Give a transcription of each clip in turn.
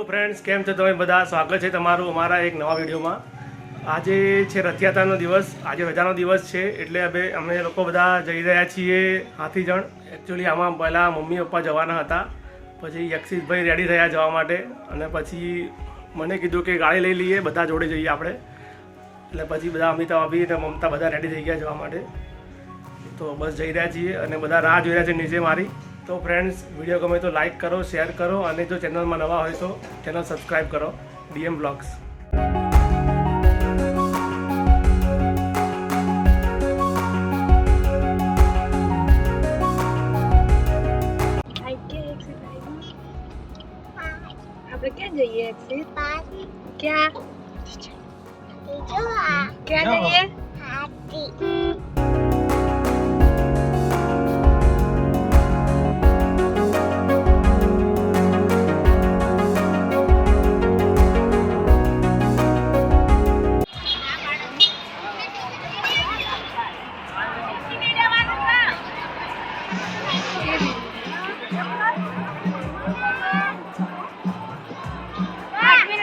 Friends, કેમ છો તમે બધા? સ્વાગત છે તમારું અમારા એક નવા વિડીયોમાં. આજે છે રથયાત્રાનો દિવસ. આજે રજાનો દિવસ છે એટલે હવે અમે લોકો બધા જઈ રહ્યા છીએ હાથીજણ. એકચ્યુઅલી આમાં પહેલાં મમ્મી પપ્પા જવાના હતા, પછી યક્ષિતભાઈ રેડી થયા જવા માટે, અને પછી મને કીધું કે ગાડી લઈ લઈએ, બધા જોડે જઈએ આપણે. એટલે પછી બધા અમિતા ભાભી અને મમતા બધા રેડી થઈ ગયા જવા માટે. તો બસ જઈ રહ્યા છીએ અને બધા રાહ જોઈ રહ્યા છે નીચે મારી. તો ફ્રેન્ડ્સ, વિડીયો ગમે તો લાઇક કરો, શેર કરો, અને જો ચેનલમાં નવા હોય તો ચેનલ સબસ્ક્રાઈબ કરો. DM blogs. આપણે ક્યાં જઈએ? એક્સિટ ક્યાં ક્યાં જઈએ?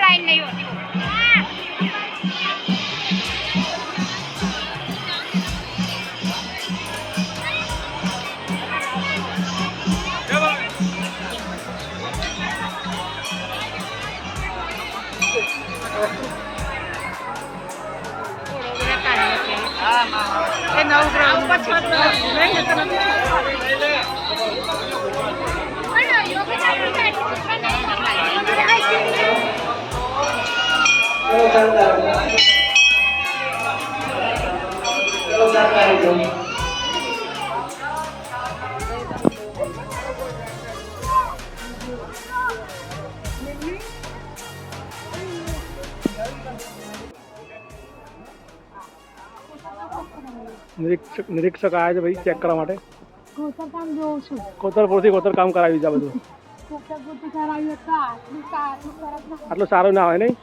લાઈન નહીં હોતી. નિરીક્ષક આવ્યા છે ભાઈ ચેક કરવા માટે. કોતરકામ જોઉં છું. કોતરપુરથી કોતરકામ કરાવ્યું છે આ બધું. કોતરપુરથી કરાવ્યું હતા. આટલું સારું ના હોય નહીં?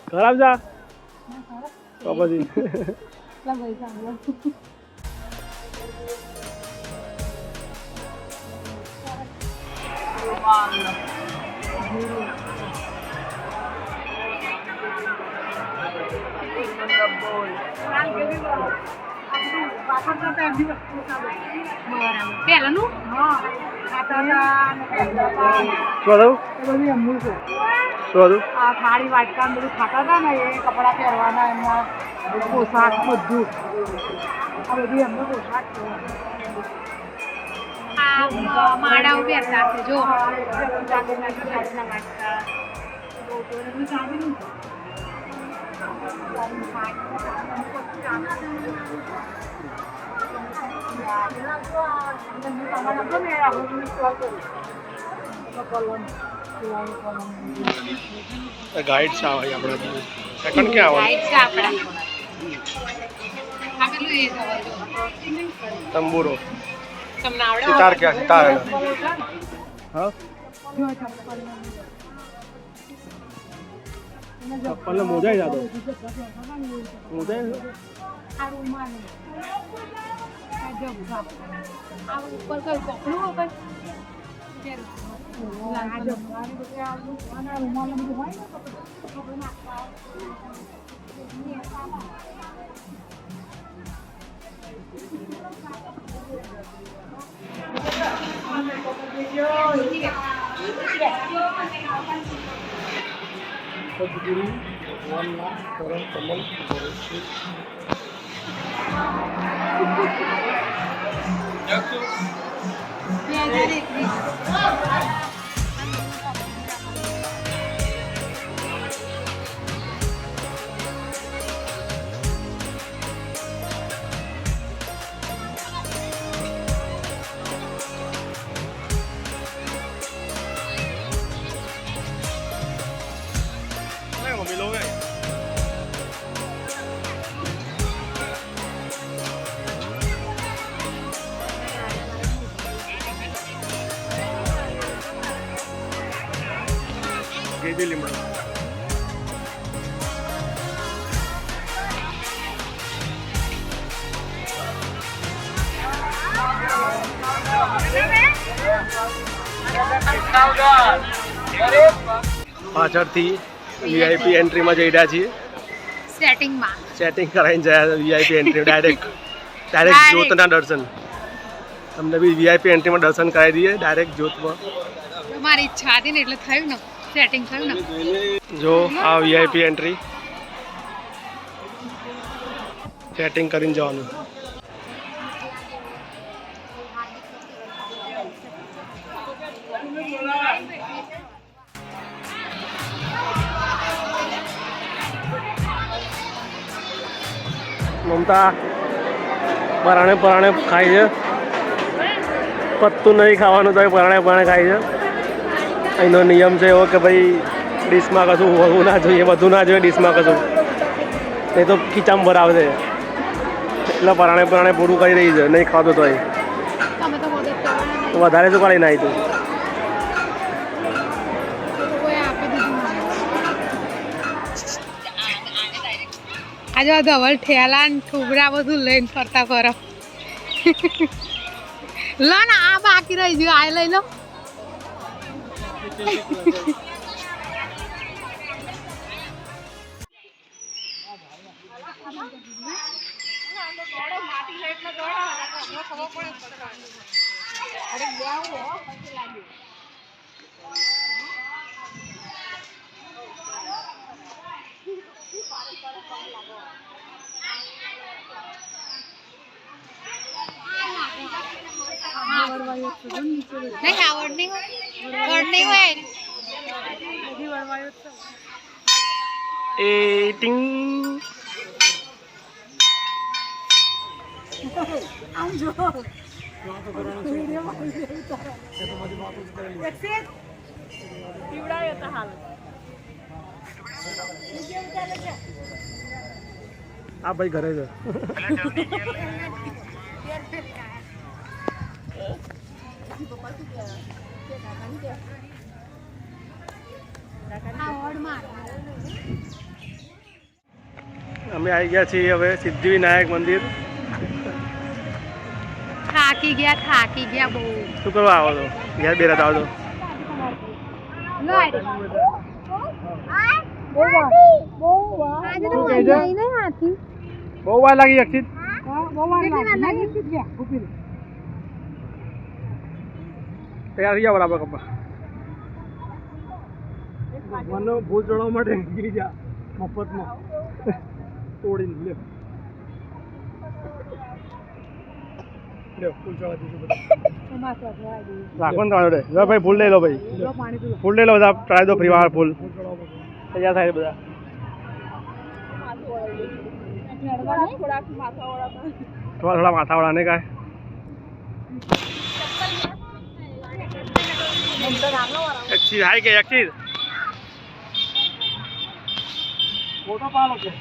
ખરાબ જા તો પછી પેલાનું શું થાળી વાટકા બધું ખાતા હતા ને, એ કપડા પહેરવાના, એમના પોશાક બધું આ બધું એમનો પોશાક છે. માળાઓ પહેરતા છે જો. ગાઈડ છે આવે આપણે સેકન્ડ ક્યાં આવે? ગાઈડ છે આપણા. આ પેલું એ તંબુરો તમને આવડે? સિતાર ક્યાં? સિતાર હા, ચપ્પલ મોજાઈ જાતો મોજાઈ. આ ઉપર કઈ કપડું હોય સદગુરુ ભગવાનના ચરણ કમલ મમ્મી લો ગઈ. કેજી લીમડો Now done. પાછળથી વીઆઈપી એન્ટ્રીમાં જઈ રહ્યા છીએ. સેટિંગમાં સેટિંગ કરાવીને જાય વીઆઈપી એન્ટ્રી ડાયરેક્ટ જ્યોતના દર્શન. તમને બી વીઆઈપી એન્ટ્રીમાં દર્શન કરાવી દઈએ ડાયરેક્ટ જ્યોતમાં. મારી ઈચ્છા હતી ને એટલે થયું ને સેટિંગ થયું ને. જો આ વીઆઈપી એન્ટ્રી સેટિંગ કરીને જવાનું. મમતા પરાણે પરાણે ખાય છે. પત્તું નહીં ખાવાનું તો પરાણે પરાણે ખાય છે. અહીંનો નિયમ છે એવો કે ભાઈ ડીશમાં કશું હોવું ના જોઈએ, બધું ના જોઈએ ડીશમાં કશું, નહીં તો ખીચામાં ભરાવશે. એટલે પરાણે પરાણે પૂરું કરી રહી છે, નહીં ખાતો તો વધારે શું કાઢી નાખી તું. આજે ધવલ ઠેલા ને ઠુબરા બધું લઈને ફરતા ફરો. લો ને આ બાકી રહી ગયું, આ લઈ લો. નહીં આવડ નહીં હોય, વડ નહીં હોય. એટિંગ આ ભાઈ ઘરે છે. અમે આવી ગયા છીએ હવે સિદ્ધિવિનાયક મંદિર. થાકી ગયા બહુ. શું કરવા આવો છો? ઘેર બેરા આવો છો? બહુ વાર લાગી અક્ષિત. તૈયાર થઈ જાવ બરાબર કપા. ભગવાનનો ભૂલ ચડવા માટે ગીરી જા મફતમાં તોડીને લે. ફૂલ ચડવા દીધું રાખો ને તમારે. ભાઈ ફૂલ લઈ લો, ભાઈ ફૂલ લઈ લો, બધા ટ્રાય દો ફ્રી વાર ફૂલ તૈયાર થાય બધા. થોડા માથાવાળા ને કાંઈ एक्सीड हाई के एक्सीड फोटो पालो के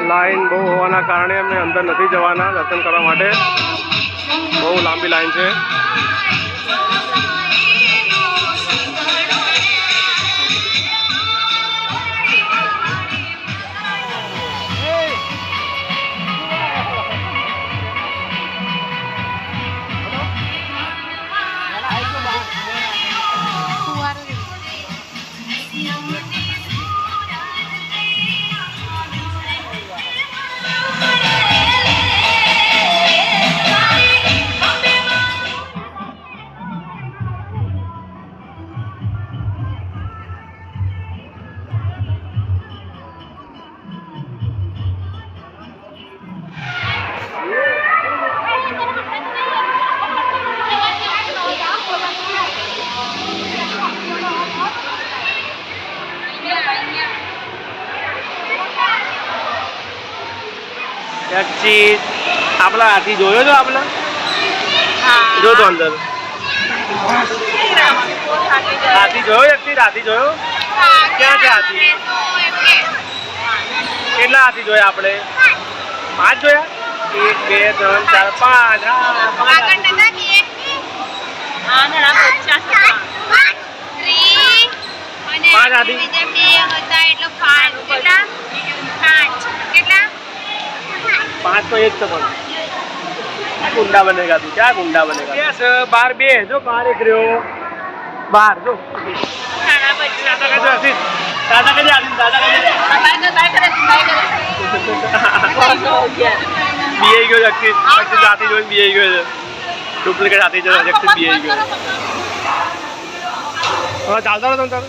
લાઈન બહુ હોવાના કારણે અમે અંદર નથી જવાના દર્શન કરવા માટે. બહુ લાંબી લાઈન છે. ચીજ આપલા હાથી જોયો છો આપલા જો તો અંદર હાથી જોયો એક ચીજ હાથી જોયો ક્યાં છે હાથી કેટલા હાથી જોયા આપણે 5 જોયા 1 2 3 4 5 तो एक तो गुंडा बनेगा तू क्या गुंडा बनेगा यस बार बे जो बार एक रहो बार जो दादा का जो आशीष दादा का जो आशीष दादा का बीए गयो जक्की जक्की जाती जो बीए गयो डुप्लीकेट आती जो जक्की बीए गयो हां चालता रहो तुम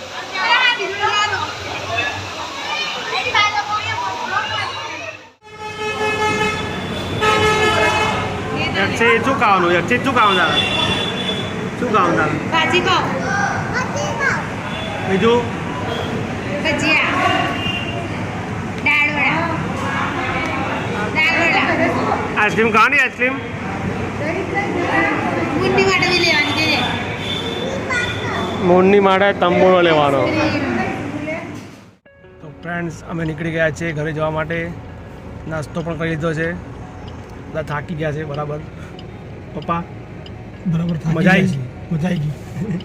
ચીજ શું ખાવાનું એક ચીજ શું ખાવાનું તારે શું ખાવાનું તારે ભાજી પાવ બીજું ભજીયા દાળ વડા આઈસ્ક્રીમ ખાવાની આઈસ્ક્રીમ ગુંડી માટે બી લેવાની છે મોરની માટે તંબોળો લેવાનો તો ફ્રેન્ડ્સ અમે નીકળી ગયા છીએ ઘરે જવા માટે નાસ્તો પણ કરી લીધો છે બધા થાકી ગયા છે બરાબર પપ્પા બરાબર મજા આવી મજા આવી ગઈ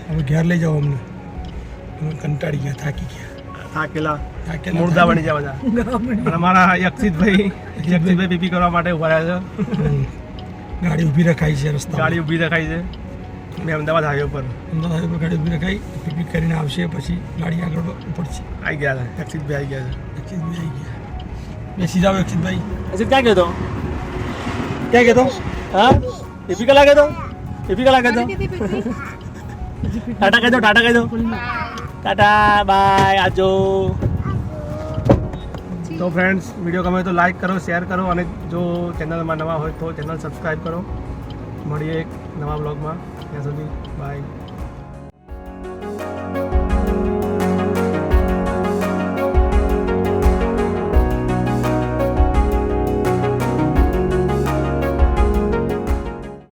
હવે ઘેર લઈ જાઓ અમને અમે કંટાળી ગયા થાકી ગયા થાકેલા મુર્દા બની જાય બધા અને અમારા યક્ષિતભાઈ પીપી કરવા માટે ઉભા રહ્યા છે ગાડી ઊભી રખાઈ છે રસ્તા ગાડી ઊભી રખાઈ છે મેં અમદાવાદ હાઈવે પર અમદાવાદ પર ગાડી ઊભી રખાઈ પીપી કરીને આવશે પછી ગાડી આગળ ઉપડશે આવી ગયા છે યક્ષિતભાઈ આવી ગયા છે યક્ષિતભાઈ આવી ગયા બેસી જાઓ યક્ષિતભાઈ અચ્છા ક્યાં ગયો તો ક્યાં ગયો તો હા પીપી કલા ગયો તો પીપી કલા ગયો તો ટાટા કહી દો ટાટા બાય આજો તો ફ્રેન્ડ્સ વિડીયો ગમે તો લાઈક કરો શેર કરો અને જો ચેનલમાં નવા હોય તો ચેનલ સબસ્ક્રાઈબ કરો મળીએ એક નવા બ્લોગમાં ત્યાં સુધી બાય